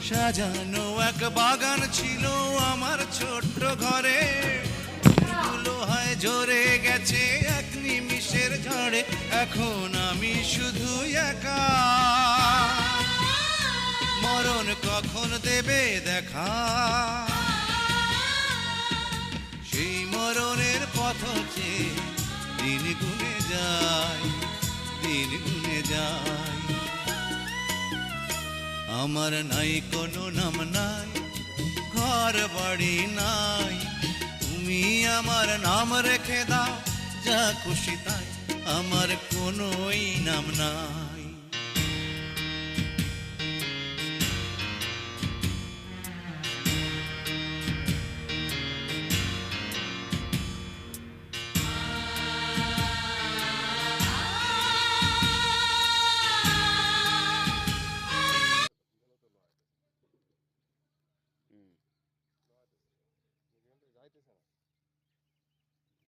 সাজানো এক বাগান ছিল আমার ছোট্ট ঘরে, ফুলগুলো হয় ঝরে গেছে এক নিমিষের ঝড়ে, এখন আমি শুধু একা। মরণ কখন দেবে দেখা, সেই মরণের পথ চেয়ে দিন গুনে যায়, দিন গুনে যায়। আমার নাই কোনো নাম নাই, ঘর বাড়ি নাই, তুমি আমার নাম রেখে দাও যা খুশি তাই, আমার কোনোই নাম নাই। যাইতেছে না।